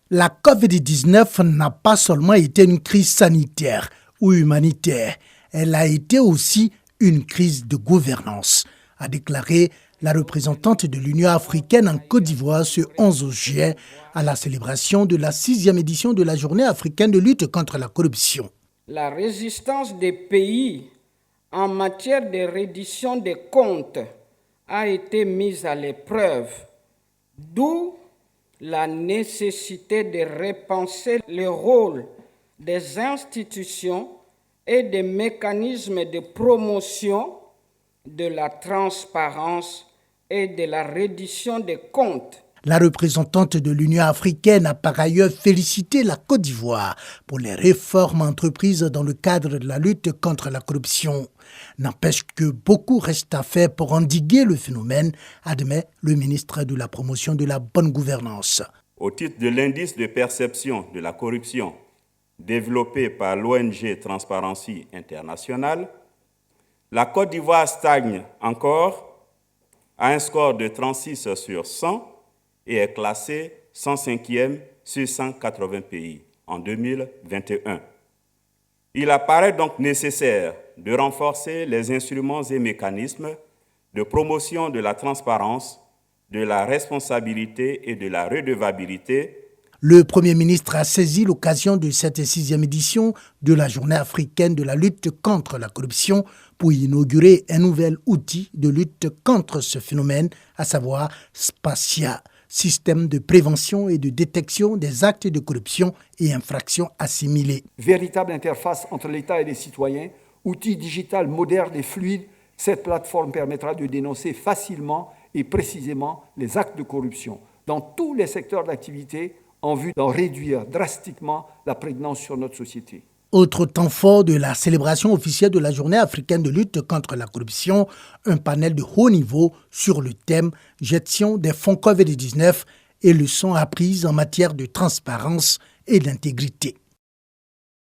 La COVID-19 n'a pas seulement été une crise sanitaire ou humanitaire, elle a été aussi une crise de gouvernance, a déclaré la représentante de l'Union africaine en Côte d'Ivoire ce 11 juillet à la célébration de la 6e édition de la Journée africaine de lutte contre la corruption. La résistance des pays en matière de reddition des comptes a été mise à l'épreuve, d'où la nécessité de repenser le rôle des institutions et des mécanismes de promotion de la transparence et de la reddition des comptes. La représentante de l'Union africaine a par ailleurs félicité la Côte d'Ivoire pour les réformes entreprises dans le cadre de la lutte contre la corruption. N'empêche que beaucoup reste à faire pour endiguer le phénomène, admet le ministre de la Promotion de la bonne gouvernance. Au titre de l'indice de perception de la corruption développé par l'ONG Transparency International, la Côte d'Ivoire stagne encore à un score de 36 sur 100 et est classée 105e sur 180 pays en 2021. Il apparaît donc nécessaire de renforcer les instruments et mécanismes de promotion de la transparence, de la responsabilité et de la redevabilité. Le Premier ministre a saisi l'occasion de cette 6e édition de la Journée africaine de la lutte contre la corruption pour inaugurer un nouvel outil de lutte contre ce phénomène, à savoir SPACIA, système de prévention et de détection des actes de corruption et infractions assimilées. Véritable interface entre l'État et les citoyens, outil digital moderne et fluide, cette plateforme permettra de dénoncer facilement et précisément les actes de corruption dans tous les secteurs d'activité en vue d'en réduire drastiquement la prégnance sur notre société. Autre temps fort de la célébration officielle de la Journée africaine de lutte contre la corruption, un panel de haut niveau sur le thème « Gestion des fonds COVID-19 et leçons apprises en matière de transparence et d'intégrité ».